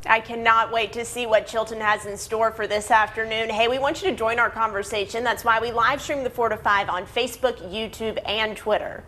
I cannot wait to see what Chilton has in store for this afternoon. Hey, we want you to join our conversation. That's why we live stream the 4 to 5 on Facebook, YouTube, and Twitter.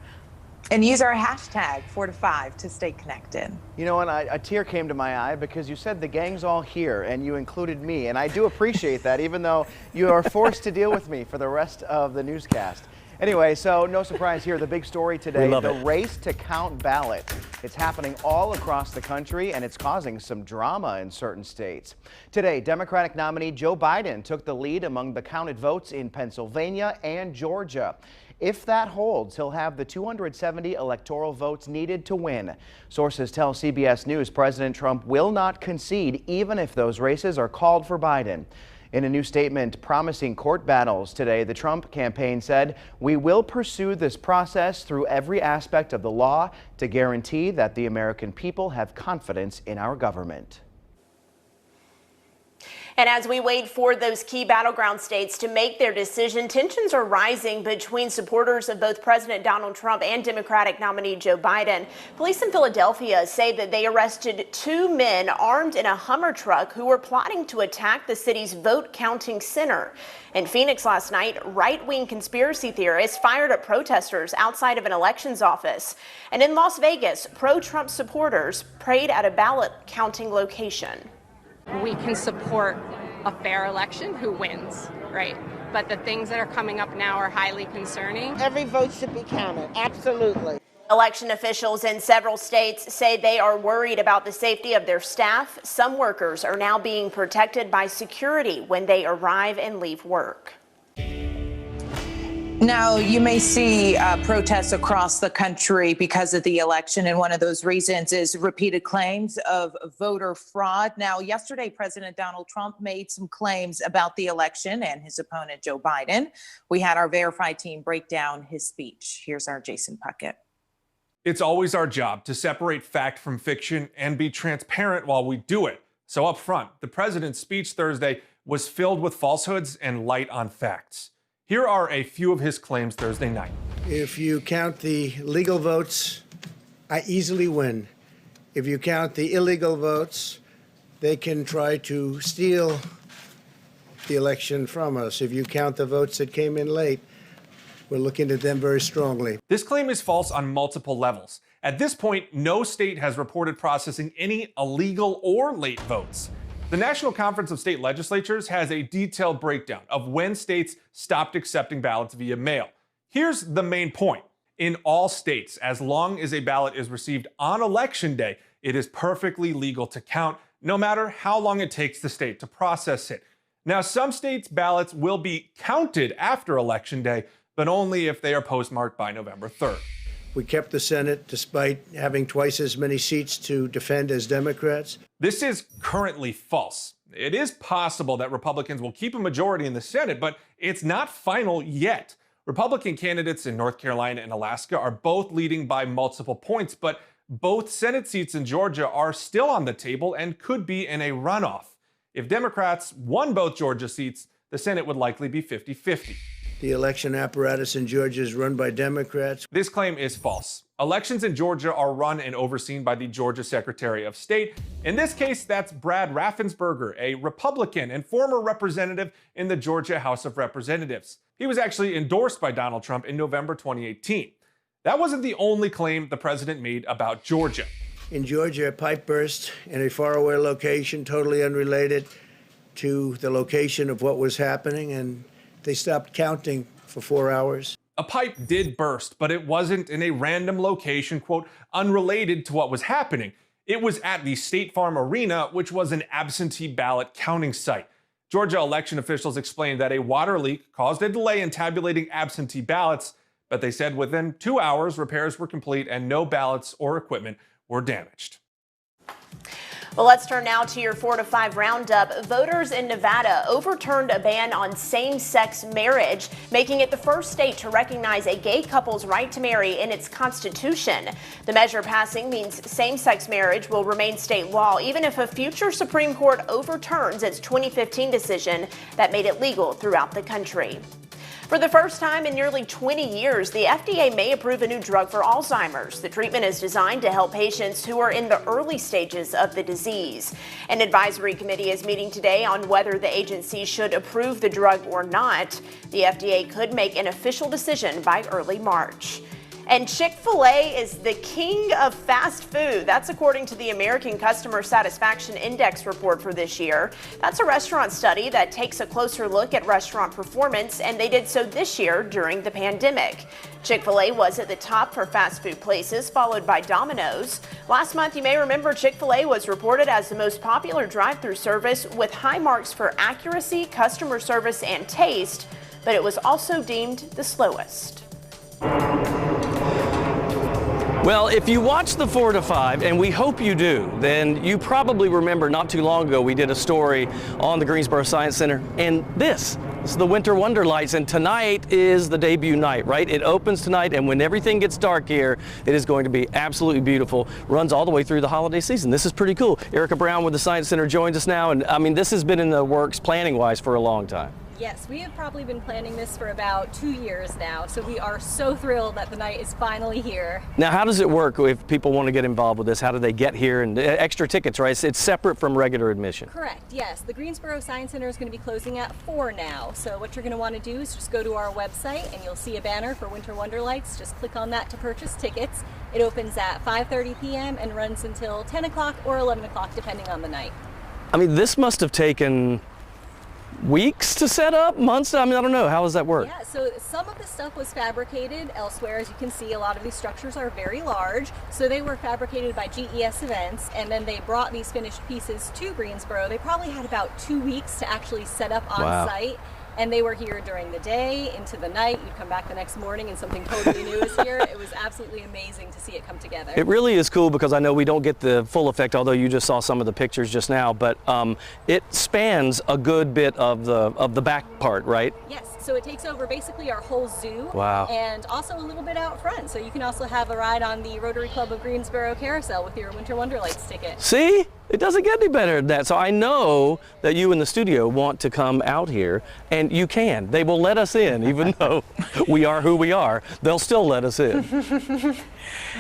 And use our hashtag 4 to 5 to stay connected. You know, and a tear came to my eye because you said the gang's all here and you included me. And I do appreciate that, even though you are forced to deal with me for the rest of the newscast. Anyway, so no surprise here, the big story today, the race to count ballots. It's happening all across the country and it's causing some drama in certain states. Today, Democratic nominee Joe Biden took the lead among the counted votes in Pennsylvania and Georgia. If that holds, he'll have the 270 electoral votes needed to win. Sources tell CBS News President Trump will not concede even if those races are called for Biden. In a new statement promising court battles today, the Trump campaign said, "We will pursue this process through every aspect of the law to guarantee that the American people have confidence in our government." And as we wait for those key battleground states to make their decision, tensions are rising between supporters of both President Donald Trump and Democratic nominee Joe Biden. Police in Philadelphia say that they arrested 2 men armed in a Hummer truck who were plotting to attack the city's vote counting center. In Phoenix last night, right-wing conspiracy theorists fired at protesters outside of an elections office. And in Las Vegas, pro-Trump supporters prayed at a ballot counting location. We can support a fair election, who wins, right? But the things that are coming up now are highly concerning. Every vote should be counted, absolutely. Election officials in several states say they are worried about the safety of their staff. Some workers are now being protected by security when they arrive and leave work. Now, you may see protests across the country because of the election, and one of those reasons is repeated claims of voter fraud. Now, yesterday, President Donald Trump made some claims about the election and his opponent, Joe Biden. We had our Verified team break down his speech. Here's our Jason Puckett. It's always our job to separate fact from fiction and be transparent while we do it. So up front, the president's speech Thursday was filled with falsehoods and light on facts. Here are a few of his claims Thursday night. If you count the legal votes, I easily win. If you count the illegal votes, they can try to steal the election from us. If you count the votes that came in late, we're looking at them very strongly. This claim is false on multiple levels. At this point, no state has reported processing any illegal or late votes. The National Conference of State Legislatures has a detailed breakdown of when states stopped accepting ballots via mail. Here's the main point. In all states, as long as a ballot is received on Election Day, it is perfectly legal to count, no matter how long it takes the state to process it. Now, some states' ballots will be counted after Election Day, but only if they are postmarked by November 3rd. We kept the Senate despite having twice as many seats to defend as Democrats. This is currently false. It is possible that Republicans will keep a majority in the Senate, but it's not final yet. Republican candidates in North Carolina and Alaska are both leading by multiple points, but both Senate seats in Georgia are still on the table and could be in a runoff. If Democrats won both Georgia seats, the Senate would likely be 50-50. The election apparatus in Georgia is run by Democrats. This claim is false. Elections in Georgia are run and overseen by the Georgia Secretary of State. In this case, that's Brad Raffensperger, a Republican and former representative in the Georgia House of Representatives. He was actually endorsed by Donald Trump in November 2018. That wasn't the only claim the president made about Georgia. In Georgia, a pipe burst in a faraway location, totally unrelated to the location of what was happening, and they stopped counting for 4 hours. A pipe did burst, but it wasn't in a random location, quote, unrelated to what was happening. It was at the State Farm Arena, which was an absentee ballot counting site. Georgia election officials explained that a water leak caused a delay in tabulating absentee ballots, but they said within 2 hours, repairs were complete and no ballots or equipment were damaged. Well, let's turn now to your 4 to 5 roundup. Voters in Nevada overturned a ban on same-sex marriage, making it the first state to recognize a gay couple's right to marry in its constitution. The measure passing means same-sex marriage will remain state law, even if a future Supreme Court overturns its 2015 decision that made it legal throughout the country. For the first time in nearly 20 years, the FDA may approve a new drug for Alzheimer's. The treatment is designed to help patients who are in the early stages of the disease. An advisory committee is meeting today on whether the agency should approve the drug or not. The FDA could make an official decision by early March. And Chick-fil-A is the king of fast food. That's according to the American Customer Satisfaction Index report for this year. That's a restaurant study that takes a closer look at restaurant performance, and they did so this year during the pandemic. Chick-fil-A was at the top for fast food places, followed by Domino's. Last month, you may remember Chick-fil-A was reported as the most popular drive-thru service with high marks for accuracy, customer service, and taste, but it was also deemed the slowest. Well, if you watch the 4 to 5, and we hope you do, then you probably remember not too long ago we did a story on the Greensboro Science Center, and this is the Winter Wonderlights, and tonight is the debut night, right? It opens tonight, and when everything gets dark here, it is going to be absolutely beautiful. Runs all the way through the holiday season. This is pretty cool. Erica Brown with the Science Center joins us now, and I mean, this has been in the works planning-wise for a long time. Yes, we have probably been planning this for about 2 years now, so we are so thrilled that the night is finally here. Now, how does it work if people want to get involved with this? How do they get here? And extra tickets, right? It's separate from regular admission. Correct, yes. The Greensboro Science Center is going to be closing at 4 now, so what you're going to want to do is just go to our website and you'll see a banner for Winter Wonderlights. Just click on that to purchase tickets. It opens at 5:30 p.m. and runs until 10 o'clock or 11 o'clock depending on the night. I mean, this must have taken weeks to set up, months? I mean, I don't know. How does that work? Yeah, so some of the stuff was fabricated elsewhere. As you can see, a lot of these structures are very large. So they were fabricated by GES Events, and then they brought these finished pieces to Greensboro. They probably had about 2 weeks to actually set up on site. And they were here during the day, into the night. You'd come back the next morning and something totally new is here. It was absolutely amazing to see it come together. It really is cool because I know we don't get the full effect, although you just saw some of the pictures just now, but it spans a good bit of the back part, right? Yes, so it takes over basically our whole zoo. Wow. And also a little bit out front. So you can also have a ride on the Rotary Club of Greensboro Carousel with your Winter Wonderlights ticket. See? It doesn't get any better than that. So I know that you in the studio want to come out here, and you can. They will let us in, even though we are who we are. They'll still let us in.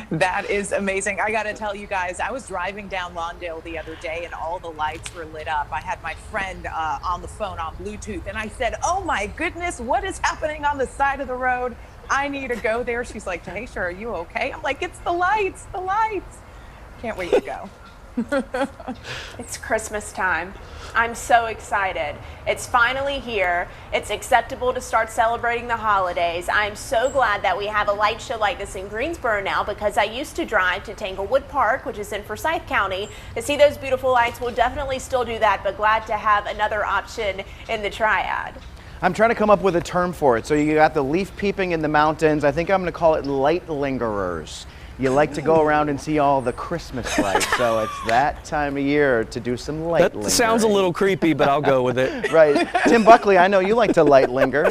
That is amazing. I got to tell you guys, I was driving down Lawndale the other day and all the lights were lit up. I had my friend on the phone on Bluetooth, and I said, oh my goodness, what is happening on the side of the road? I need to go there. She's like, Tanisha, are you okay? I'm like, it's the lights, the lights. Can't wait to go. It's Christmas time. I'm so excited. It's finally here. It's acceptable to start celebrating the holidays. I'm so glad that we have a light show like this in Greensboro now, because I used to drive to Tanglewood Park, which is in Forsyth County, to see those beautiful lights. We'll definitely still do that, but glad to have another option in the triad. I'm trying to come up with a term for it. So you got the leaf peeping in the mountains. I think I'm going to call it light lingerers. You like to go around and see all the Christmas lights, so it's that time of year to do some light lingering. That sounds a little creepy, but I'll go with it. Right. Tim Buckley, I know you like to light linger.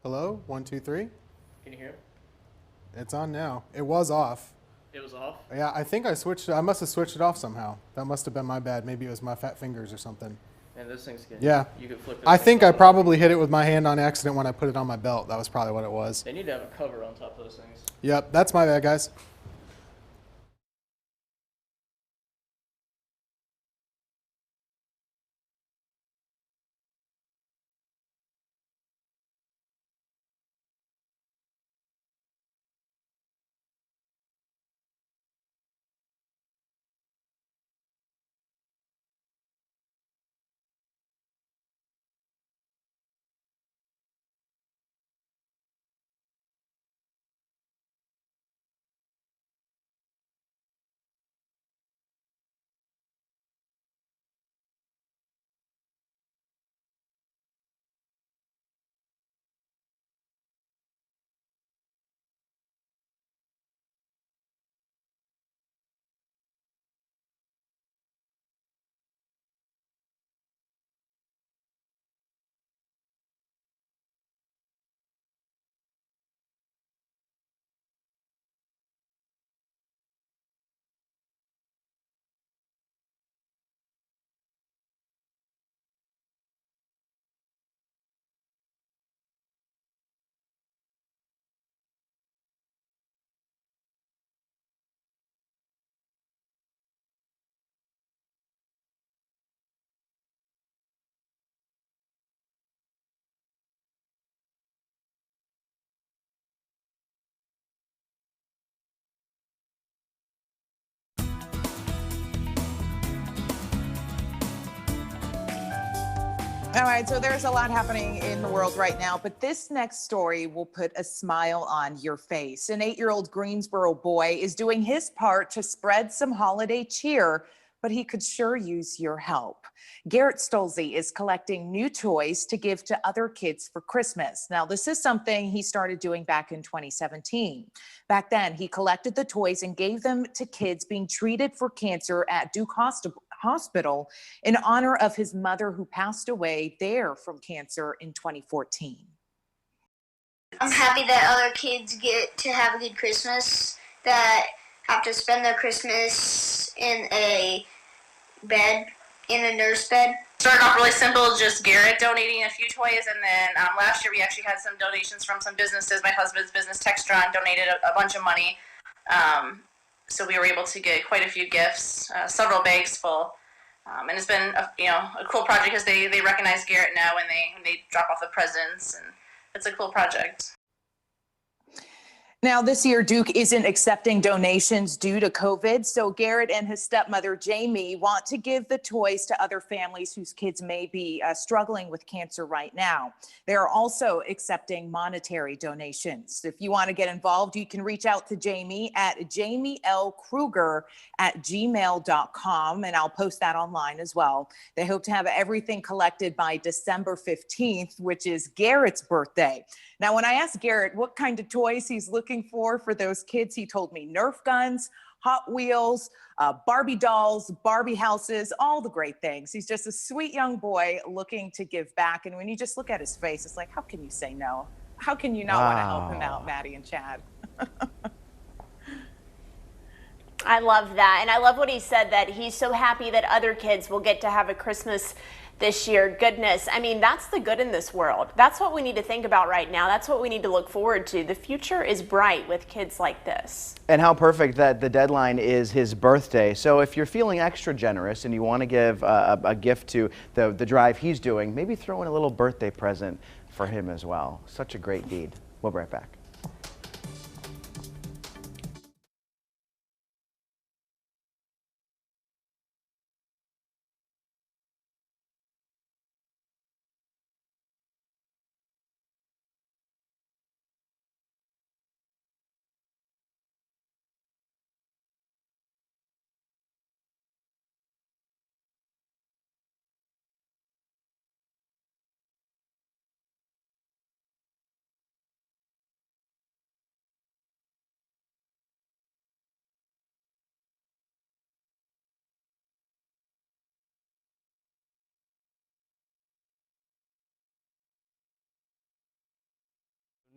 Hello? 1, 2, 3. Can you hear it? It's on now. It was off. It was off? Yeah, I think I switched it. I must have switched it off somehow. That must have been my bad. Maybe it was my fat fingers or something. And this thing's good. Yeah. You could flip it. I think I probably hit it with my hand on accident when I put it on my belt. That was probably what it was. They need to have a cover on top of those things. Yep, that's my bad, guys. All right, so there's a lot happening in the world right now, but this next story will put a smile on your face. An 8-year-old Greensboro boy is doing his part to spread some holiday cheer, but he could sure use your help. Garrett Stolze is collecting new toys to give to other kids for Christmas. Now, this is something he started doing back in 2017. Back then, he collected the toys and gave them to kids being treated for cancer at Duke Hospital in honor of his mother who passed away there from cancer in 2014. I'm happy that other kids get to have a good Christmas, that have to spend their Christmas in a bed, in a nurse bed. Started off really simple, just Garrett donating a few toys, and then last year we actually had some donations from some businesses. My husband's business, Textron, donated a bunch of money. So we were able to get quite a few gifts, several bags full. And it's been a cool project because they recognize Garrett now when they drop off the presents, and it's a cool project. Now, this year, Duke isn't accepting donations due to COVID, so Garrett and his stepmother, Jamie, want to give the toys to other families whose kids may be struggling with cancer right now. They are also accepting monetary donations. If you want to get involved, you can reach out to Jamie at jamielkruger@gmail.com, and I'll post that online as well. They hope to have everything collected by December 15th, which is Garrett's birthday. Now, when I asked Garrett what kind of toys he's looking for those kids, he told me Nerf guns, Hot Wheels, Barbie dolls, Barbie houses, all the great things. He's just a sweet young boy looking to give back. And when you just look at his face, it's like, how can you say no? How can you not want to help him out, Maddie and Chad? I love that. And I love what he said, that he's so happy that other kids will get to have a Christmas this year. Goodness. I mean, that's the good in this world. That's what we need to think about right now. That's what we need to look forward to. The future is bright with kids like this. And how perfect that the deadline is his birthday. So if you're feeling extra generous and you want to give a gift to the drive he's doing, maybe throw in a little birthday present for him as well. Such a great deed. We'll be right back.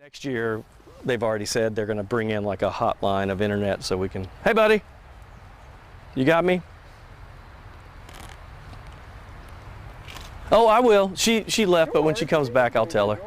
Next year, they've already said they're going to bring in like a hotline of internet so we can, hey buddy, you got me? Oh, I will. She left, but when she comes back, I'll tell her.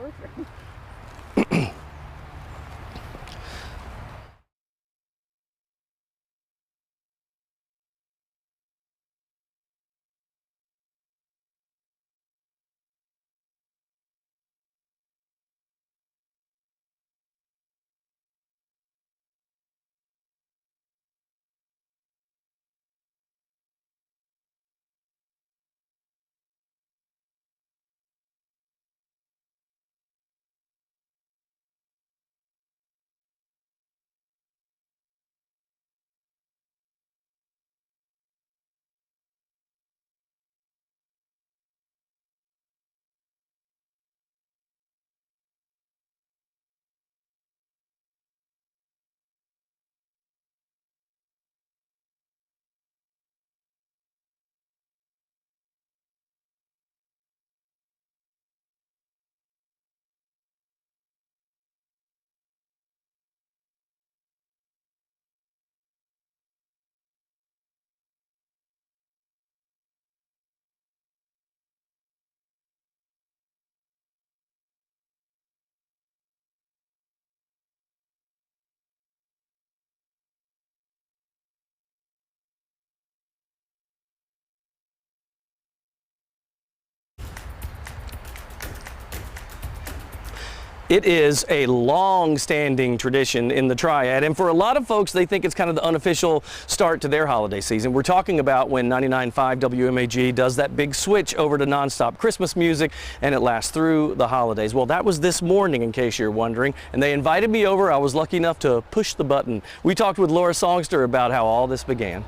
It is a long-standing tradition in the Triad, and for a lot of folks, they think it's kind of the unofficial start to their holiday season. We're talking about when 99.5 WMAG does that big switch over to nonstop Christmas music, and it lasts through the holidays. Well, that was this morning, in case you're wondering, and they invited me over. I was lucky enough to push the button. We talked with Laura Songster about how all this began.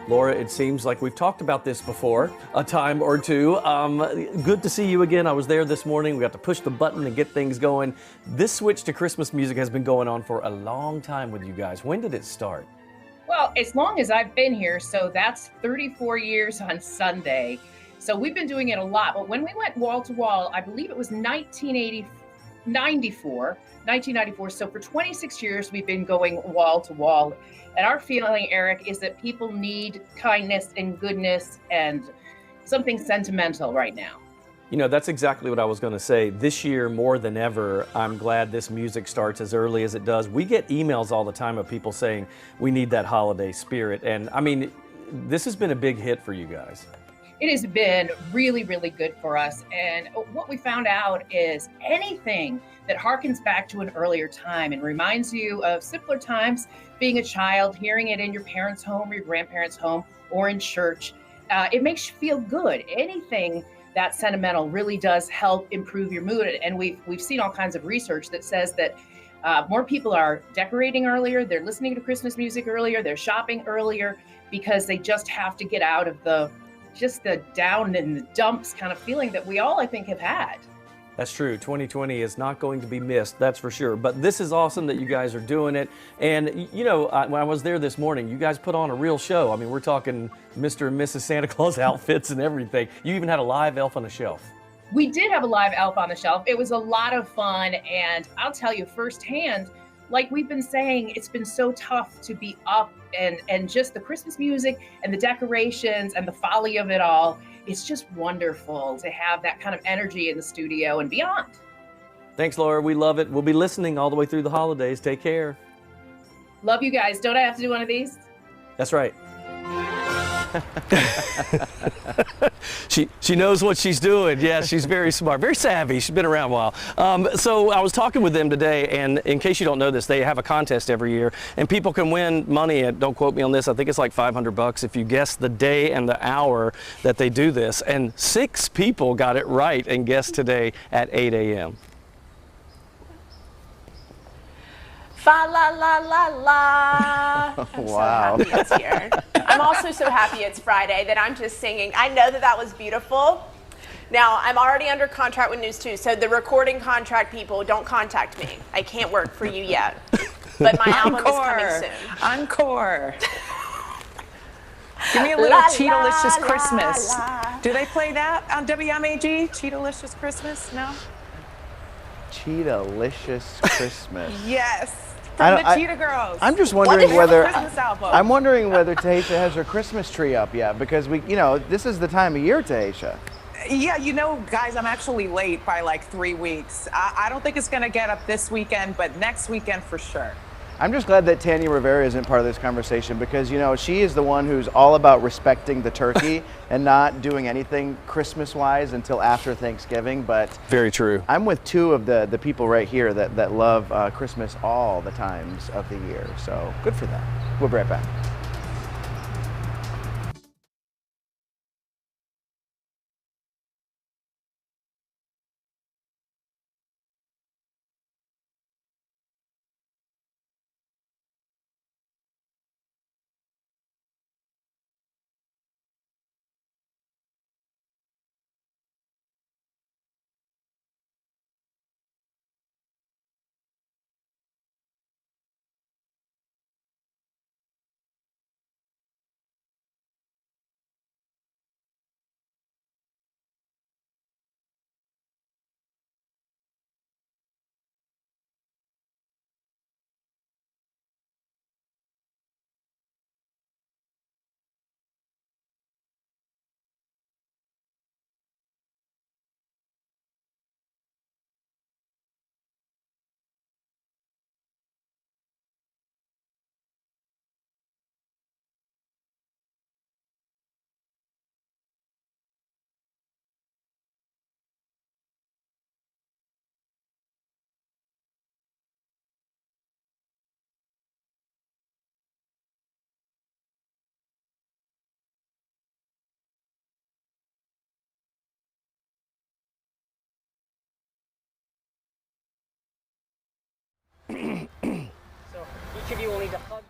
Laura, it seems like we've talked about this before a time or two. Good to see you again. I was there this morning. We got to push the button and get things going. This switch to Christmas music has been going on for a long time with you guys. When did it start? Well, as long as I've been here, so that's 34 years on Sunday. So we've been doing it a lot. But when we went wall to wall, I believe it was 1994. So for 26 years, we've been going wall to wall. And our feeling, Eric, is that people need kindness and goodness and something sentimental right now. You know, that's exactly what I was going to say. This year, more than ever, I'm glad this music starts as early as it does. We get emails all the time of people saying we need that holiday spirit. And I mean, this has been a big hit for you guys. It has been really, really good for us. And what we found out is anything that harkens back to an earlier time and reminds you of simpler times, being a child, hearing it in your parents' home or your grandparents' home or in church, it makes you feel good. Anything that's sentimental really does help improve your mood. And we've seen all kinds of research that says that more people are decorating earlier, they're listening to Christmas music earlier, they're shopping earlier because they just have to get out of the down in the dumps kind of feeling that we all, I think, have had. That's true. 2020 is not going to be missed, that's for sure. But this is awesome that you guys are doing it. And, you know, when I was there this morning, you guys put on a real show. I mean, we're talking Mr. and Mrs. Santa Claus outfits and everything. You even had a live elf on a shelf. We did have a live elf on the shelf. It was a lot of fun. And I'll tell you firsthand, like we've been saying, it's been so tough to be up and just the Christmas music and the decorations and the folly of it all. It's just wonderful to have that kind of energy in the studio and beyond. Thanks, Laura. We love it. We'll be listening all the way through the holidays. Take care. Love you guys. Don't I have to do one of these? That's right. She knows what she's doing. Yeah, she's very smart, very savvy. She's been around a while. So I was talking with them today, and in case you don't know this, they have a contest every year, and people can win money. At, don't quote me on this, I think it's like $500 if you guess the day and the hour that they do this. And 6 people got it right and guessed today at 8 a.m. Fa la la la la. I'm Wow. so happy it's here. I'm also so happy it's Friday that I'm just singing. I know that was beautiful. Now, I'm already under contract with News 2, so the recording contract people, don't contact me. I can't work for you yet. But my album is coming soon. Encore. Give me a little Cheetah-licious Christmas. Do they play that on WMAG? Cheetah-licious Christmas? No? Cheetah-licious Christmas. Yes. From the Cheetah Girls. I'm just wondering whether I'm wondering whether Taisha has her Christmas tree up yet, because this is the time of year, Taisha. Yeah, you know, guys, I'm actually late by like 3 weeks. I don't think it's going to get up this weekend, but next weekend for sure. I'm just glad that Tanya Rivera isn't part of this conversation, because, you know, she is the one who's all about respecting the turkey and not doing anything Christmas-wise until after Thanksgiving. But very true. I'm with 2 of the people right here that love Christmas all the times of the year. So good for them. We'll be right back. each of you will need to hug.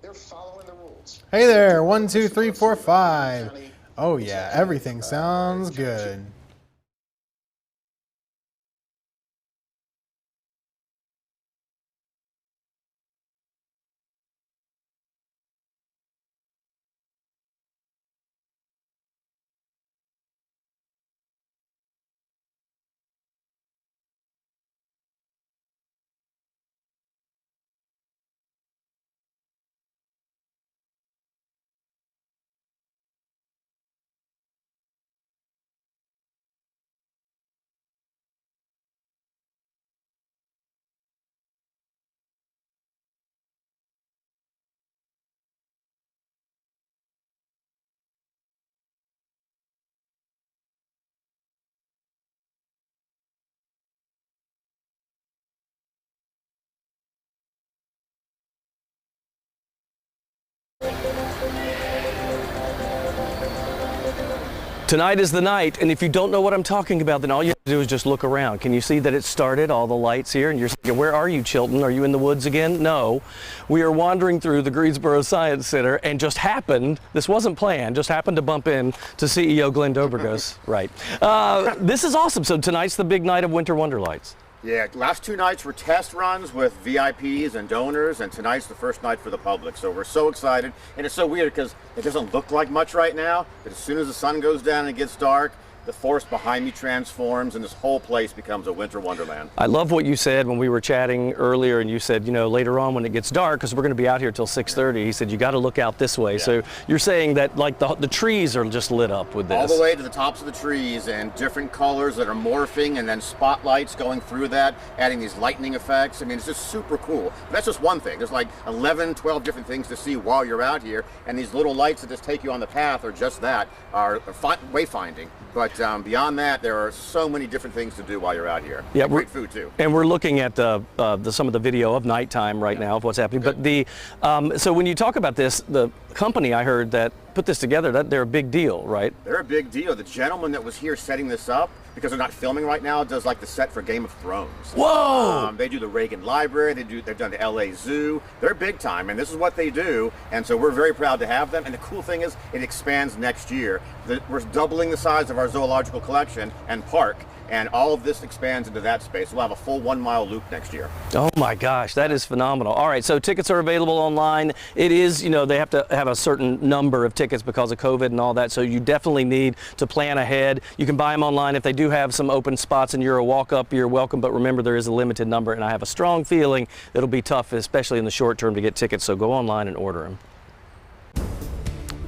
They're following the rules. Hey there, 1, 2, 3, 4, 5. Oh yeah, everything sounds good. Tonight is the night, and if you don't know what I'm talking about, then all you have to do is just look around. Can you see that it started, all the lights here? And you're thinking, where are you, Chilton? Are you in the woods again? No. We are wandering through the Greensboro Science Center, and just happened, this wasn't planned, just happened to bump in to CEO Glenn Dobrogos. Right. This is awesome. So tonight's the big night of Winter Wonderlights. Yeah, last 2 nights were test runs with VIPs and donors, and tonight's the first night for the public. So we're so excited, and it's so weird because it doesn't look like much right now, but as soon as the sun goes down and it gets dark, the forest behind me transforms and this whole place becomes a winter wonderland. I love what you said when we were chatting earlier, and you said, you know, later on when it gets dark, because we're going to be out here till 6:30, he said, you got to look out this way. Yeah. So you're saying that like the trees are just lit up with this. All the way to the tops of the trees, and different colors that are morphing, and then spotlights going through that, adding these lightning effects. I mean, it's just super cool. But that's just one thing. There's like 11, 12 different things to see while you're out here, and these little lights that just take you on the path are just that, are wayfinding. But beyond that, there are so many different things to do while you're out here. Yeah, great food too. And we're looking at some of the video of nighttime right now of what's happening. Good. But so when you talk about this, the company I heard that put this together, that they're a big deal, right? They're a big deal. The gentleman that was here setting this up, because they're not filming right now, does like the set for Game of Thrones. Whoa! They do the Reagan Library. They've done the LA Zoo. They're big time, and this is what they do. And so we're very proud to have them. And the cool thing is, it expands next year. We're doubling the size of our zoological collection and park. And all of this expands into that space. We'll have a full 1-mile loop next year. Oh my gosh, that is phenomenal. All right, so tickets are available online. It is, you know, they have to have a certain number of tickets because of COVID and all that, so you definitely need to plan ahead. You can buy them online. If they do have some open spots and you're a walk-up, you're welcome, but remember there is a limited number, and I have a strong feeling it'll be tough, especially in the short term, to get tickets, so go online and order them.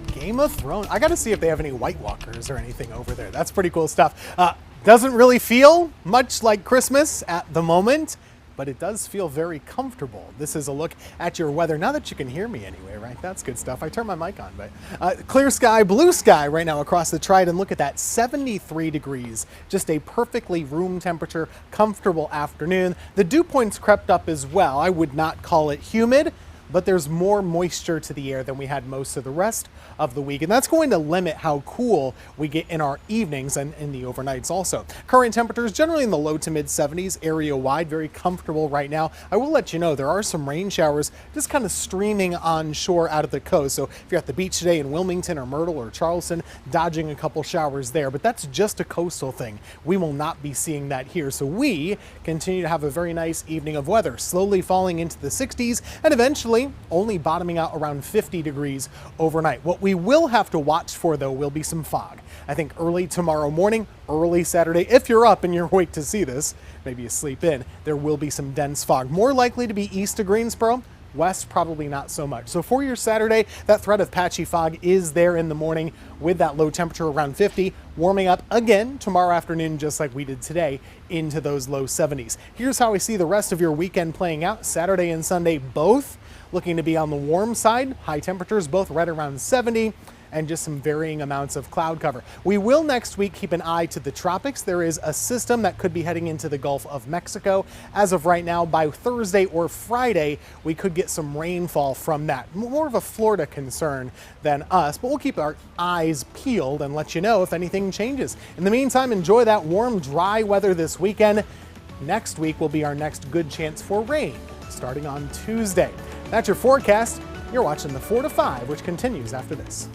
Game of Thrones. I got to see if they have any White Walkers or anything over there. That's pretty cool stuff. Doesn't really feel much like Christmas at the moment, but it does feel very comfortable. This is a look at your weather. Now that you can hear me anyway, right? That's good stuff. I turned my mic on, but clear sky, blue sky right now across the Trident. Look at that, 73 degrees. Just a perfectly room temperature, comfortable afternoon. The dew points crept up as well. I would not call it humid, but there's more moisture to the air than we had most of the rest of the week, and that's going to limit how cool we get in our evenings and in the overnights also. Current temperatures generally in the low to mid 70s, area wide, very comfortable right now. I will let you know there are some rain showers just kind of streaming on shore out of the coast, so if you're at the beach today in Wilmington or Myrtle or Charleston, dodging a couple showers there, but that's just a coastal thing. We will not be seeing that here, so we continue to have a very nice evening of weather, slowly falling into the 60s and eventually only bottoming out around 50 degrees overnight. What we will have to watch for, though, will be some fog. I think early tomorrow morning, early Saturday, if you're up and you're awake to see this, maybe you sleep in, there will be some dense fog. More likely to be east of Greensboro. West, probably not so much. So for your Saturday, that threat of patchy fog is there in the morning with that low temperature around 50, warming up again tomorrow afternoon, just like we did today, into those low 70s. Here's how I see the rest of your weekend playing out. Saturday and Sunday both looking to be on the warm side. High temperatures both right around 70. and just some varying amounts of cloud cover. We will next week keep an eye to the tropics. There is a system that could be heading into the Gulf of Mexico. As of right now, by Thursday or Friday, we could get some rainfall from that. More of a Florida concern than us, but we'll keep our eyes peeled and let you know if anything changes. In the meantime, enjoy that warm, dry weather this weekend. Next week will be our next good chance for rain, starting on Tuesday. That's your forecast. You're watching the 4 to 5, which continues after this.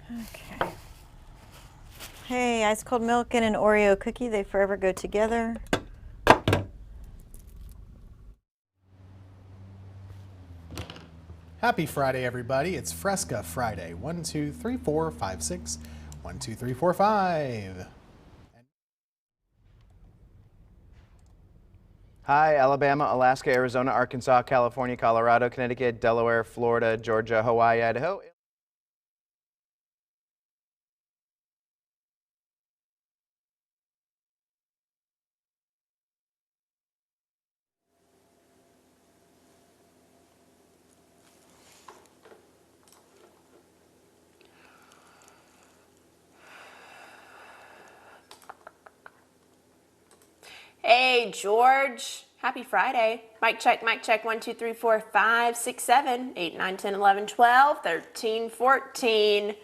Okay. Hey, ice cold milk and an Oreo cookie, they forever go together. Happy Friday, everybody. It's Fresca Friday. 1, 2, 3, 4, 5, 6. 1, 2, 3, 4, 5. Hi, Alabama, Alaska, Arizona, Arkansas, California, Colorado, Connecticut, Delaware, Florida, Georgia, Hawaii, Idaho. Hey, George. Happy Friday. Mic check, 1, 2, 3, 4, 5, 6, 7, 8, 9, 10, 11, 12, 13, 14.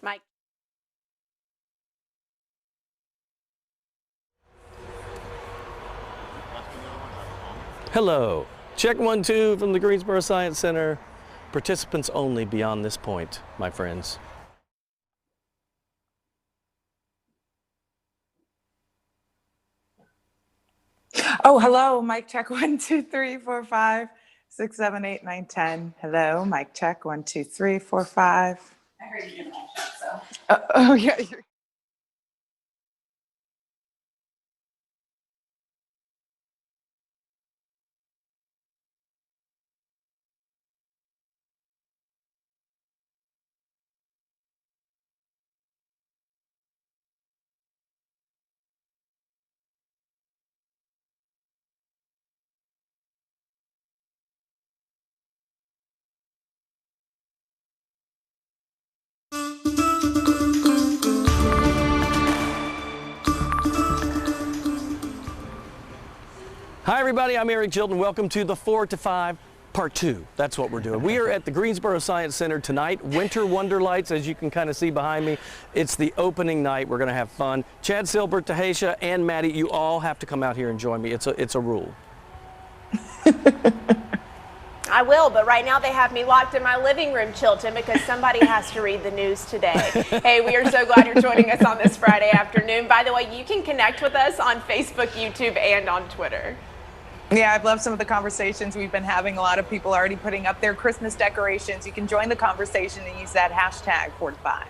Mic. Hello. Check 1, 2 from the Greensboro Science Center. Participants only beyond this point, my friends. Oh, hello. Mic check 1, 2, 3, 4, 5, 6, 7, 8, 9, 10. Hello. Mic check 1, 2, 3, 4, 5. I heard you did mic check, so. Oh, yeah. Hi, everybody. I'm Eric Chilton. Welcome to the 4 to 5, Part 2. That's what we're doing. We are at the Greensboro Science Center tonight. Winter Wonderlights, as you can kind of see behind me. It's the opening night. We're going to have fun. Chad, Silbert, Tahisha, and Maddie, you all have to come out here and join me. It's a rule. I will, but right now they have me locked in my living room, Chilton, because somebody has to read the news today. Hey, we are so glad you're joining us on this Friday afternoon. By the way, you can connect with us on Facebook, YouTube, and on Twitter. Yeah, I've loved some of the conversations we've been having. A lot of people already putting up their Christmas decorations. You can join the conversation and use that hashtag 4 to 5.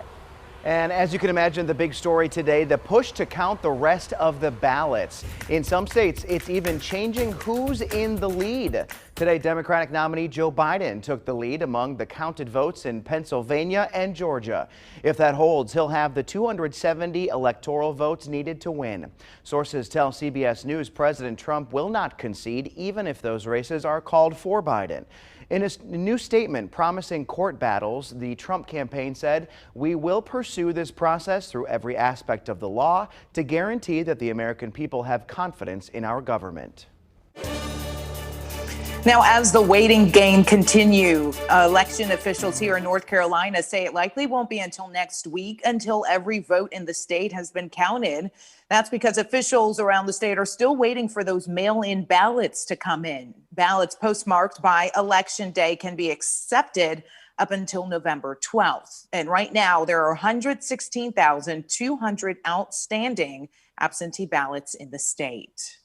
And as you can imagine, the big story today, the push to count the rest of the ballots. In some states, it's even changing who's in the lead. Today, Democratic nominee Joe Biden took the lead among the counted votes in Pennsylvania and Georgia. If that holds, he'll have the 270 electoral votes needed to win. Sources tell CBS News President Trump will not concede, even if those races are called for Biden. In a new statement promising court battles, the Trump campaign said, "We will pursue this process through every aspect of the law to guarantee that the American people have confidence in our government." Now, as the waiting game continues, election officials here in North Carolina say it likely won't be until next week until every vote in the state has been counted. That's because officials around the state are still waiting for those mail-in ballots to come in. Ballots postmarked by Election Day can be accepted up until November 12th. And right now, there are 116,200 outstanding absentee ballots in the state.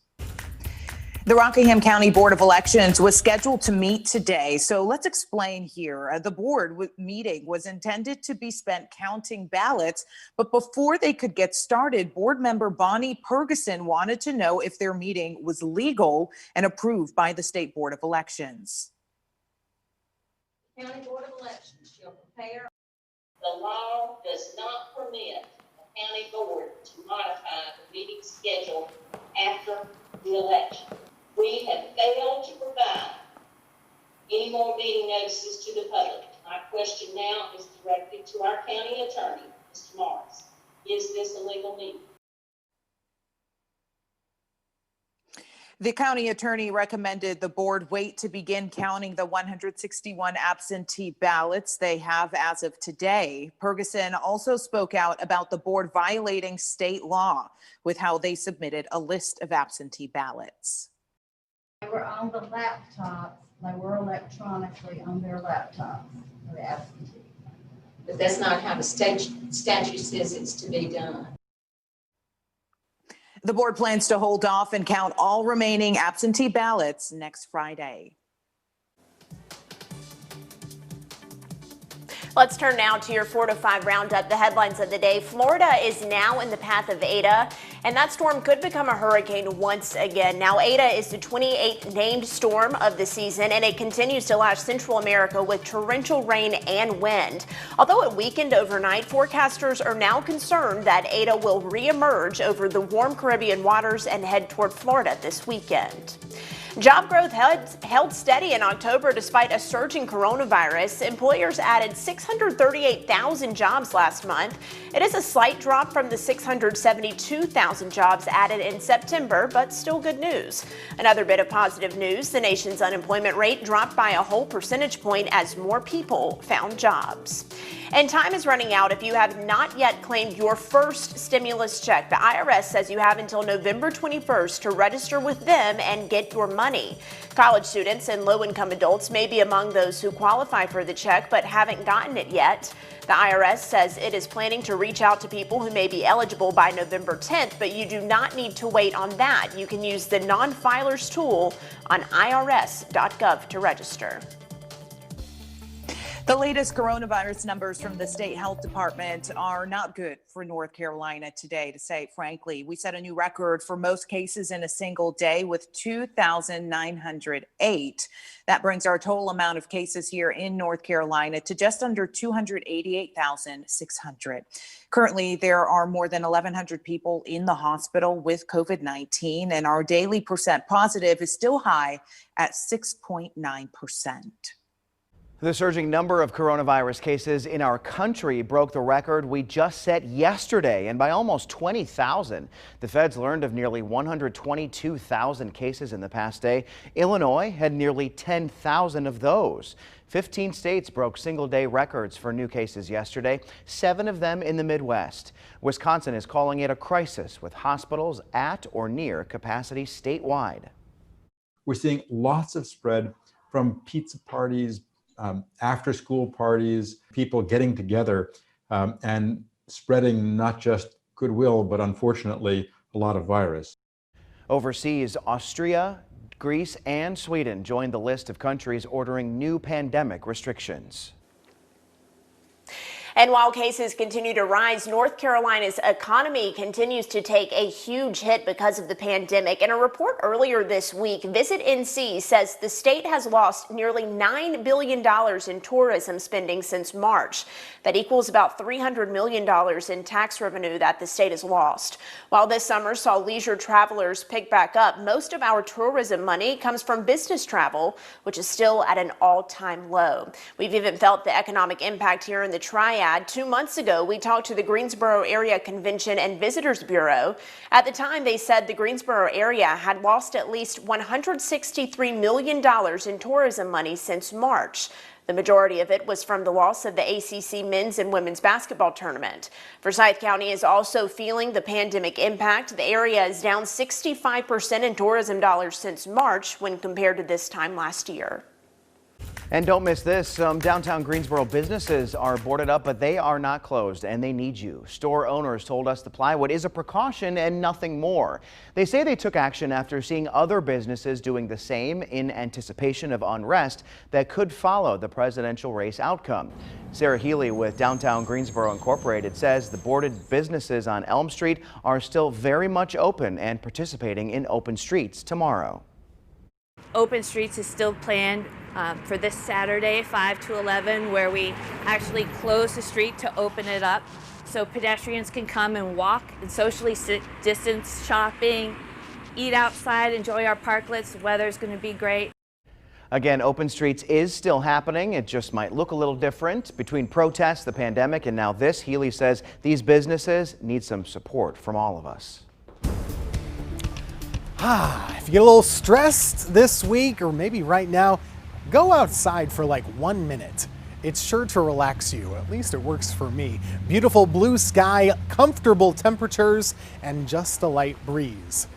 The Rockingham County Board of Elections was scheduled to meet today, so let's explain here. The board meeting was intended to be spent counting ballots, but before they could get started, board member Bonnie Ferguson wanted to know if their meeting was legal and approved by the State Board of Elections. County Board of Elections shall prepare. The law does not permit the county board to modify the meeting schedule after the election. We have failed to provide any more meeting notices to the public. My question now is directed to our county attorney, Mr. Morris. Is this a legal meeting? The county attorney recommended the board wait to begin counting the 161 absentee ballots they have as of today. Ferguson also spoke out about the board violating state law with how they submitted a list of absentee ballots. They were on the laptops. They were electronically on their laptops for the absentee. But that's not how the statute says it's to be done. The board plans to hold off and count all remaining absentee ballots next Friday. Let's turn now to your 4 to 5 roundup. The headlines of the day. Florida is now in the path of Ada, and that storm could become a hurricane once again. Now, Ada is the 28th named storm of the season, and it continues to lash Central America with torrential rain and wind. Although it weakened overnight, forecasters are now concerned that Ada will reemerge over the warm Caribbean waters and head toward Florida this weekend. Job growth held steady in October despite a surging coronavirus. Employers added 638,000 jobs last month. It is a slight drop from the 672,000 jobs added in September, but still good news. Another bit of positive news, the nation's unemployment rate dropped by a whole percentage point as more people found jobs. And time is running out if you have not yet claimed your first stimulus check. The IRS says you have until November 21st to register with them and get your money. College students and low-income adults may be among those who qualify for the check but haven't gotten it yet. The IRS says it is planning to reach out to people who may be eligible by November 10th, but you do not need to wait on that. You can use the non-filers tool on irs.gov to register. The latest coronavirus numbers from the state health department are not good for North Carolina today, to say it frankly. We set a new record for most cases in a single day with 2,908. That brings our total amount of cases here in North Carolina to just under 288,600. Currently, there are more than 1,100 people in the hospital with COVID-19, and our daily percent positive is still high at 6.9%. The surging number of coronavirus cases in our country broke the record we just set yesterday, and by almost 20,000. The feds learned of nearly 122,000 cases in the past day. Illinois had nearly 10,000 of those. 15 states broke single-day records for new cases yesterday, 7 of them in the Midwest. Wisconsin is calling it a crisis, with hospitals at or near capacity statewide. We're seeing lots of spread from pizza parties, after-school parties, people getting together and spreading not just goodwill, but unfortunately, a lot of virus. Overseas, Austria, Greece, and Sweden joined the list of countries ordering new pandemic restrictions. And while cases continue to rise, North Carolina's economy continues to take a huge hit because of the pandemic. In a report earlier this week, Visit NC says the state has lost nearly $9 billion in tourism spending since March. That equals about $300 million in tax revenue that the state has lost. While this summer saw leisure travelers pick back up, most of our tourism money comes from business travel, which is still at an all-time low. We've even felt the economic impact here in the Triad. 2 months ago, we talked to the Greensboro Area Convention and Visitors Bureau. At the time, they said the Greensboro area had lost at least $163 million in tourism money since March. The majority of it was from the loss of the ACC men's and women's basketball tournament. Forsyth County is also feeling the pandemic impact. The area is down 65% in tourism dollars since March when compared to this time last year. And don't miss this. Some downtown Greensboro businesses are boarded up, but they are not closed, and they need you. Store owners told us the plywood is a precaution and nothing more. They say they took action after seeing other businesses doing the same in anticipation of unrest that could follow the presidential race outcome. Sarah Healy with Downtown Greensboro Incorporated says the boarded businesses on Elm Street are still very much open and participating in Open Streets tomorrow. Open Streets is still planned for this Saturday, 5 to 11, where we actually close the street to open it up so pedestrians can come and walk and socially distance shopping, eat outside, enjoy our parklets. The weather's going to be great. Again, Open Streets is still happening. It just might look a little different. Between protests, the pandemic, and now this, Healy says these businesses need some support from all of us. If you get a little stressed this week or maybe right now, go outside for like 1 minute. It's sure to relax you. At least it works for me. Beautiful blue sky, comfortable temperatures, and just a light breeze.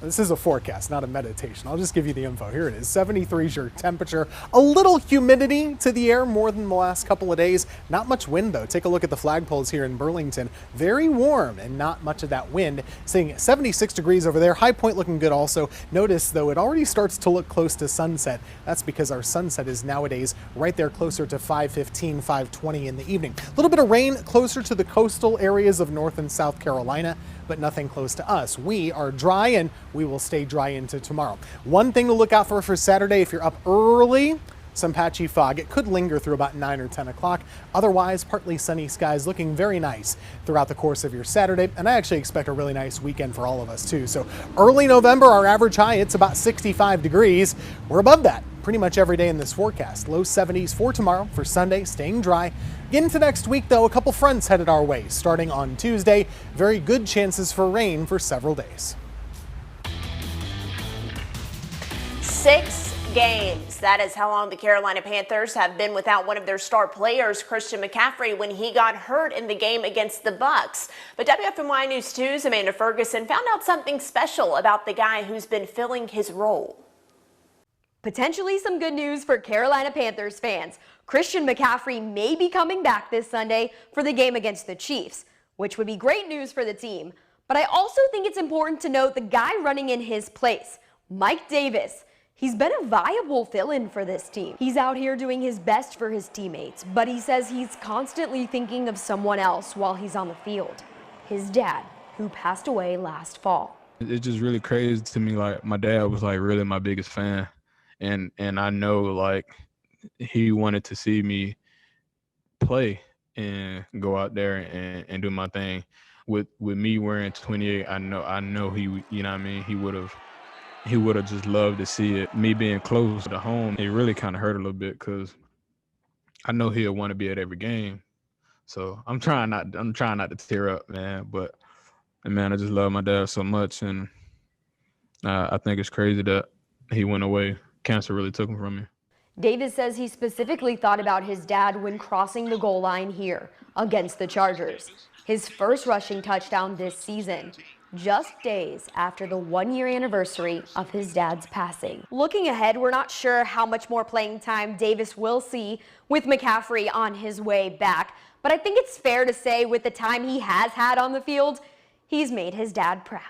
This is a forecast, not a meditation. I'll just give you the info. Here it is. 73 is your temperature. A little humidity to the air, more than the last couple of days. Not much wind, though. Take a look at the flagpoles here in Burlington. Very warm and not much of that wind. Seeing 76 degrees over there. High Point looking good also. Notice, though, it already starts to look close to sunset. That's because our sunset is nowadays right there closer to 5:15, 5:20 in the evening. A little bit of rain closer to the coastal areas of North and South Carolina, but nothing close to us. We are dry and we will stay dry into tomorrow. One thing to look out for Saturday, if you're up early, some patchy fog. It could linger through about 9 or 10 o'clock. Otherwise, partly sunny skies looking very nice throughout the course of your Saturday. And I actually expect a really nice weekend for all of us too. So early November, our average high, it's about 65 degrees. We're above that pretty much every day in this forecast. Low 70s for tomorrow, for Sunday, staying dry. Get into next week, though, a couple fronts headed our way. Starting on Tuesday, very good chances for rain for several days. 6 games. That is how long the Carolina Panthers have been without one of their star players, Christian McCaffrey, when he got hurt in the game against the Bucks. But WFMY News 2's Amanda Ferguson found out something special about the guy who's been filling his role. Potentially some good news for Carolina Panthers fans. Christian McCaffrey may be coming back this Sunday for the game against the Chiefs, which would be great news for the team. But I also think it's important to note the guy running in his place, Mike Davis. He's been a viable fill-in for this team. He's out here doing his best for his teammates, but he says he's constantly thinking of someone else while he's on the field. His dad, who passed away last fall. It's just really crazy to me. Like, my dad was like really my biggest fan. And I know, like, he wanted to see me play and go out there and do my thing. With me wearing 28, I know he, you know what I mean, he would have just loved to see it. Me being close to home, it really kind of hurt a little bit because I know he'll want to be at every game. So I'm trying not to tear up, man. But man, I just love my dad so much, and I think it's crazy that he went away. Cancer really took him from me. Davis says he specifically thought about his dad when crossing the goal line here against the Chargers. His first rushing touchdown this season, just days after the 1-year anniversary of his dad's passing. Looking ahead, we're not sure how much more playing time Davis will see with McCaffrey on his way back, but I think it's fair to say with the time he has had on the field, he's made his dad proud.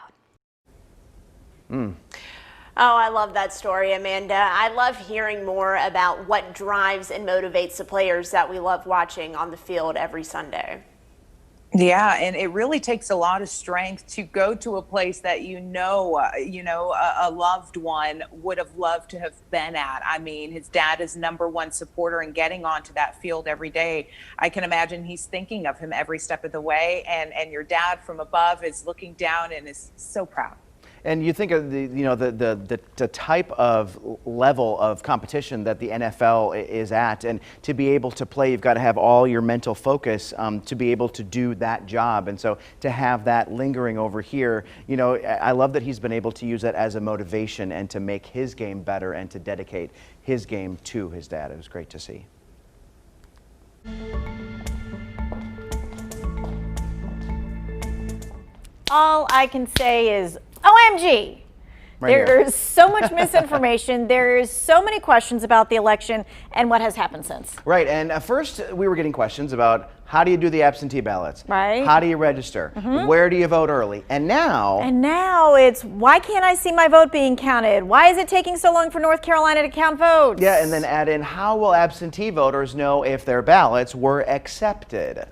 Oh, I love that story, Amanda. I love hearing more about what drives and motivates the players that we love watching on the field every Sunday. Yeah, and it really takes a lot of strength to go to a place that a loved one would have loved to have been at. I mean, his dad is #1 supporter, and getting onto that field every day, I can imagine he's thinking of him every step of the way, and your dad from above is looking down and is so proud. And you think of the type of level of competition that the NFL is at, and to be able to play, you've got to have all your mental focus to be able to do that job. And so to have that lingering over here, I love that he's been able to use that as a motivation and to make his game better and to dedicate his game to his dad. It was great to see. All I can say is OMG. Right here. There's so much misinformation. There's so many questions about the election and what has happened since. Right, and at first we were getting questions about how do you do the absentee ballots? Right. How do you register? Where do you vote early? And now It's why can't I see my vote being counted? Why is it taking so long for North Carolina to count votes? yeah, and then add in how will absentee voters know if their ballots were accepted?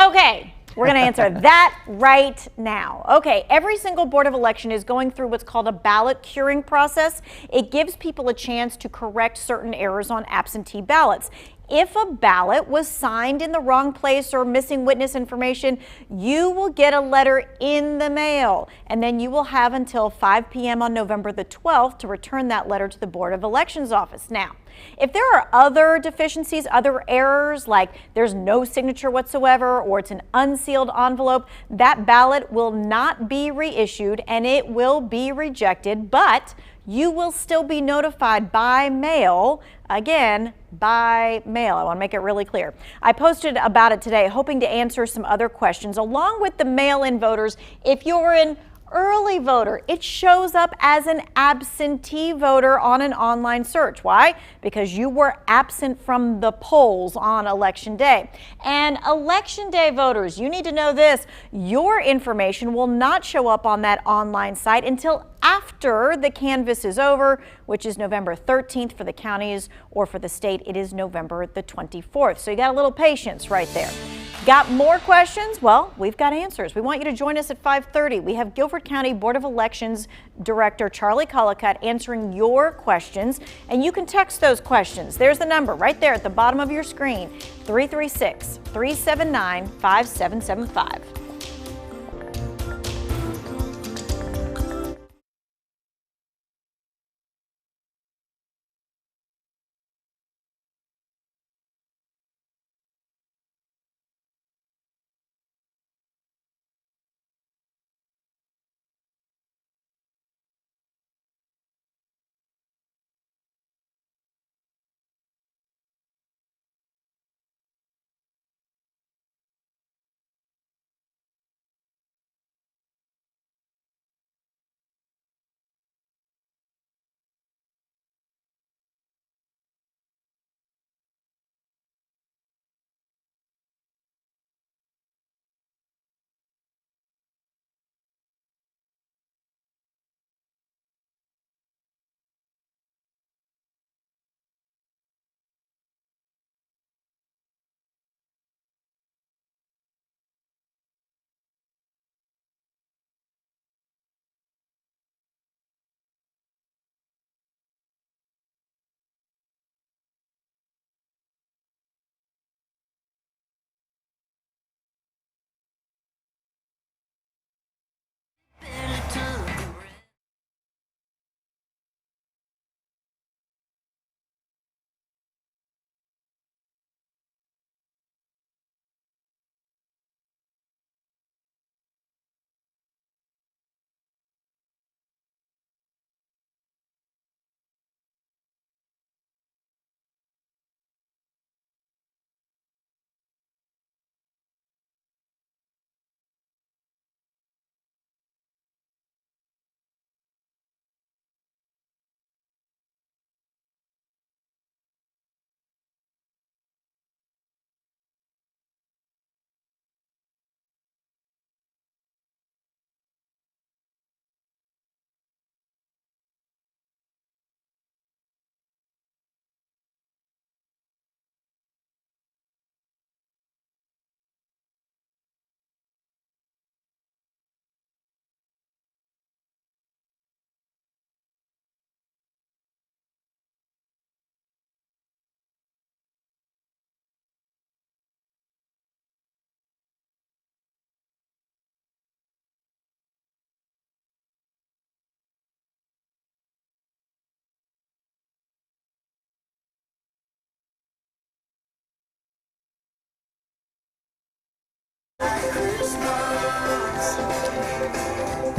Okay, we're going to answer that right now. Okay, every single Board of Election is going through what's called a ballot curing process. It gives people a chance to correct certain errors on absentee ballots. If a ballot was signed in the wrong place or missing witness information, you will get a letter in the mail, and then you will have until 5 p.m. on November the 12th to return that letter to the Board of Elections office. Now, if there are other deficiencies, other errors, like there's no signature whatsoever or it's an unsealed envelope, that ballot will not be reissued and it will be rejected, but you will still be notified by mail. Again, by mail. I want to make it really clear. I posted about it today, hoping to answer some other questions along with the mail-in voters. If you're an early voter, it shows up as an absentee voter on an online search. Why? Because you were absent from the polls on Election Day. And Election Day voters, you need to know this, your information will not show up on that online site until after the canvass is over, which is November 13th for the counties, or for the state, it is November the 24th. So you got a little patience right there. Got more questions? Well, we've got answers. We want you to join us at 5:30. We have Guilford County Board of Elections Director Charlie Collicutt answering your questions, and you can text those questions. There's the number right there at the bottom of your screen, 336-379-5775.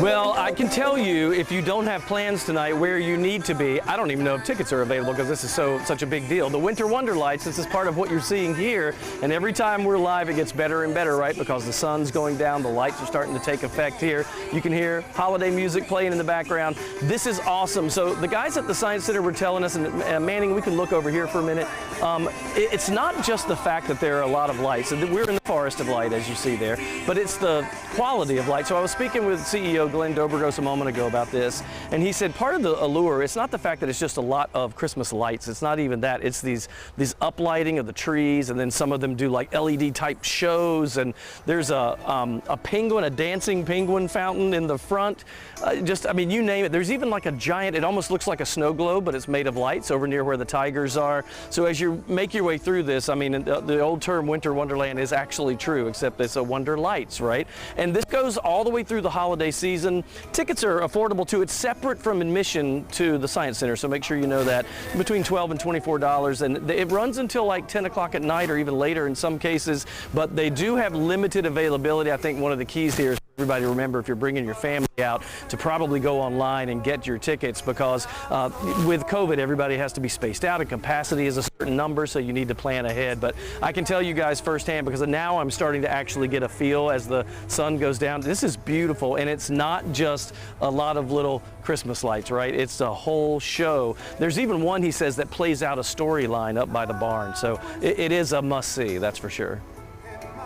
Well, I can tell you, if you don't have plans tonight where you need to be, I don't even know if tickets are available because this is such a big deal. The Winter Wonderlights, this is part of what you're seeing here, and every time we're live it gets better and better, right? Because the sun's going down, the lights are starting to take effect here. You can hear holiday music playing in the background. This is awesome. So the guys at the Science Center were telling us, and Manning, we can look over here for a minute. It's not just the fact that there are a lot of lights. We're in the forest of light, as you see there, but it's the quality of light. So I was speaking with CEO Glenn Dobrogos a moment ago about this, and he said part of the allure, it's not the fact that it's just a lot of Christmas lights. It's not even that. It's these uplighting of the trees, and then some of them do like LED type shows, and there's a penguin, a dancing penguin fountain in the front. I mean, you name it. There's even like a giant, it almost looks like a snow globe, but it's made of lights over near where the tigers are. So as you make your way through this, I mean, the old term Winter Wonderland is actually true, except it's a Wonder Lights, right? And this goes all the way through the holiday season. Tickets are affordable too. It's separate from admission to the Science Center, so make sure you know that. Between $12 and $24, and it runs until like 10 o'clock at night or even later in some cases, but they do have limited availability. I think one of the keys here is everybody remember, if you're bringing your family out, to probably go online and get your tickets, because with COVID, everybody has to be spaced out and capacity is a certain number, so you need to plan ahead. But I can tell you guys firsthand, because now I'm starting to actually get a feel as the sun goes down. This is beautiful, and it's not just a lot of little Christmas lights, right? It's a whole show. There's even one, he says, that plays out a storyline up by the barn. So it is a must-see, that's for sure.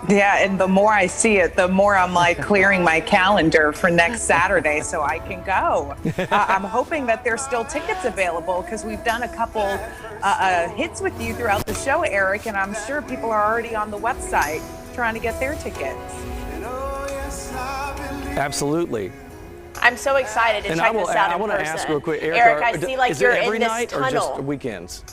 Yeah, and the more I see it, the more I'm like clearing my calendar for next Saturday so I can go. I'm hoping that there's still tickets available because we've done a couple hits with you throughout the show, Eric, and I'm sure people are already on the website trying to get their tickets. Absolutely. I'm so excited to check this out in person. I want to ask real quick, Eric, I see like you're in this night tunnel. Or just weekends?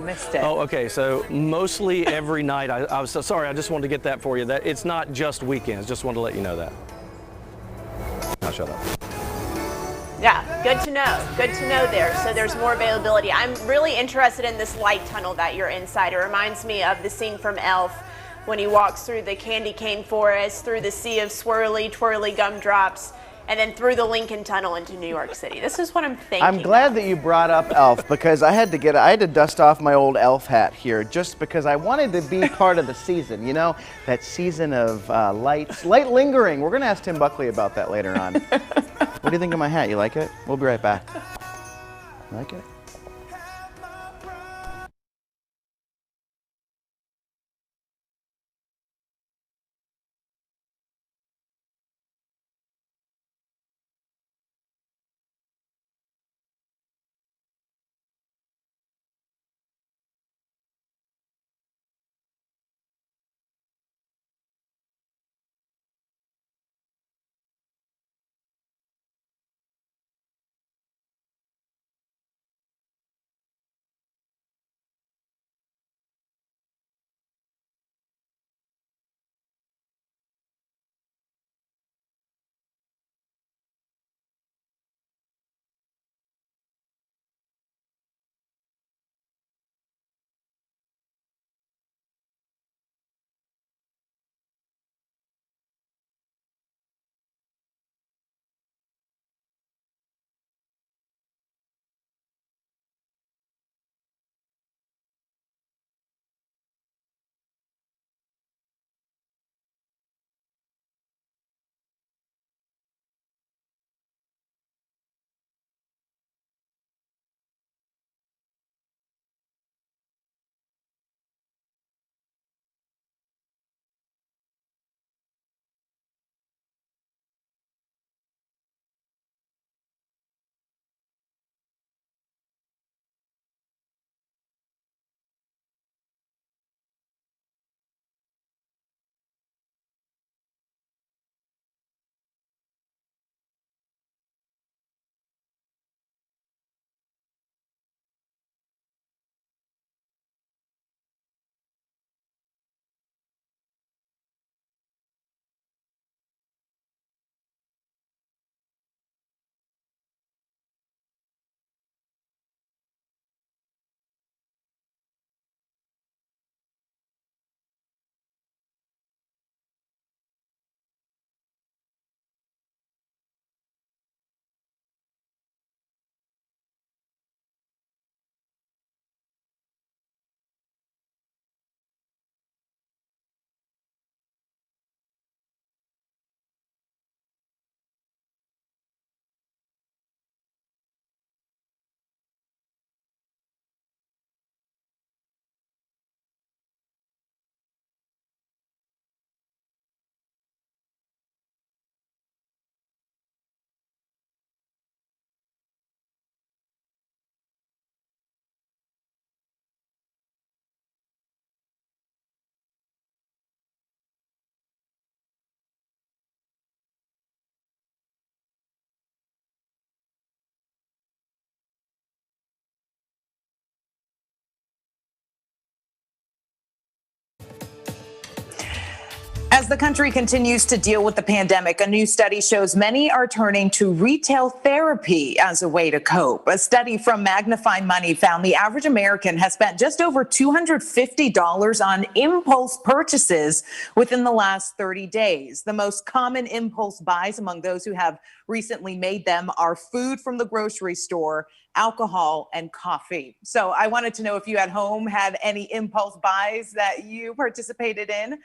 Missed it. Oh, okay. So mostly every night. I was so sorry. I just wanted to get that for you. That it's not just weekends. Just wanted to let you know that. I'll shut up. Yeah, good to know. Good to know there. So there's more availability. I'm really interested in this light tunnel that you're inside. It reminds me of the scene from Elf when he walks through the candy cane forest, through the sea of swirly, twirly gumdrops, and then through the Lincoln Tunnel into New York City. This is what I'm thinking. I'm glad that you brought up Elf, because I had to dust off my old Elf hat here just because I wanted to be part of the season, you know, that season of light lingering. We're going to ask Tim Buckley about that later on. What do you think of my hat? You like it? We'll be right back. You like it? As the country continues to deal with the pandemic, a new study shows many are turning to retail therapy as a way to cope. A study from Magnify Money found the average American has spent just over $250 on impulse purchases within the last 30 days. The most common impulse buys among those who have recently made them are food from the grocery store, alcohol, and coffee. So I wanted to know if you at home had any impulse buys that you participated in.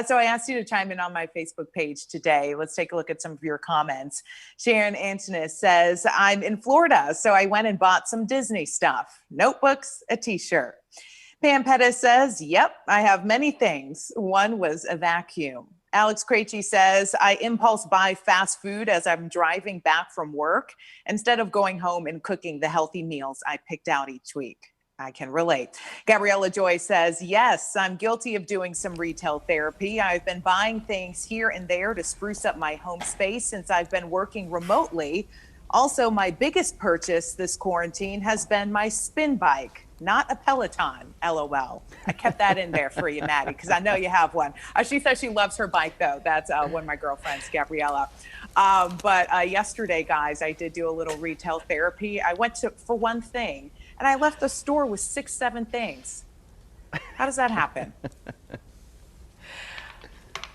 So I asked you to chime in on my Facebook page today. Let's take a look at some of your comments. Sharon Antonis says, I'm in Florida, so I went and bought some Disney stuff, notebooks, a t-shirt. Pam Pettis says, yep, I have many things. One was a vacuum. Alex Krejci says, I impulse buy fast food as I'm driving back from work instead of going home and cooking the healthy meals I picked out each week. I can relate. Gabriella Joy says, yes, I'm guilty of doing some retail therapy. I've been buying things here and there to spruce up my home space since I've been working remotely. Also, my biggest purchase this quarantine has been my spin bike, not a Peloton, LOL. I kept that in there for you, Maddie, because I know you have one. She says she loves her bike, though. That's one of my girlfriends, Gabriella. But yesterday, guys, I did do a little retail therapy. I went for one thing, and I left the store with 6, 7 things. How does that happen?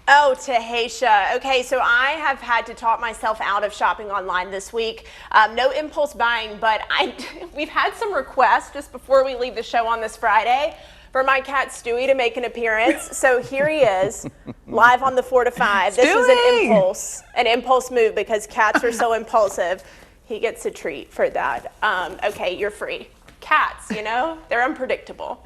Oh, Tahisha. Okay, so I have had to talk myself out of shopping online this week. No impulse buying, but we've had some requests just before we leave the show on this Friday for my cat Stewie to make an appearance. So here he is, live on the 4 to 5. This was an impulse move because cats are so impulsive. He gets a treat for that. Okay, you're free. Cats, you know, they're unpredictable.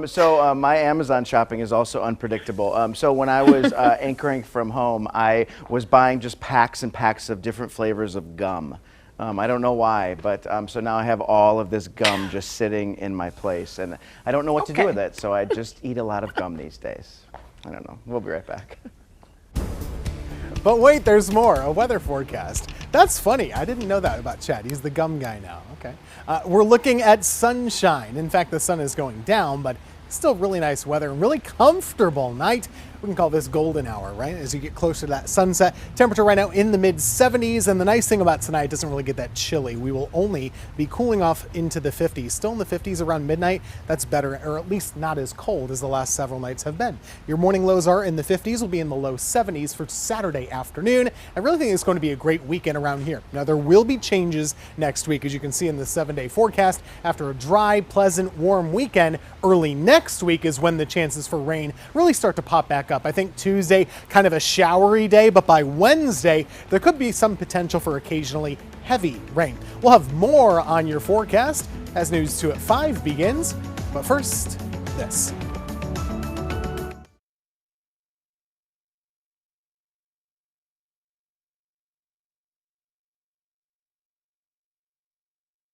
So my Amazon shopping is also unpredictable. So when I was anchoring from home, I was buying just packs and packs of different flavors of gum. I don't know why, but so now I have all of this gum just sitting in my place, and I don't know what to do with it, so I just eat a lot of gum these days. I don't know. We'll be right back. But wait, there's more. A weather forecast. That's funny. I didn't know that about Chad. He's the gum guy now. Okay. We're looking at sunshine. In fact, the sun is going down, but still really nice weather and really comfortable night. We can call this golden hour, right? As you get closer to that sunset. Temperature right now in the mid 70s. And the nice thing about tonight, it doesn't really get that chilly. We will only be cooling off into the 50s. Still in the 50s around midnight. That's better, or at least not as cold as the last several nights have been. Your morning lows are in the 50s. We'll be in the low 70s for Saturday afternoon. I really think it's going to be a great weekend around here. Now, there will be changes next week, as you can see in the 7-day forecast. After a dry, pleasant, warm weekend, early next week is when the chances for rain really start to pop back up. I think Tuesday, kind of a showery day, but by Wednesday, there could be some potential for occasionally heavy rain. We'll have more on your forecast as News 2 at 5 begins, but first, this.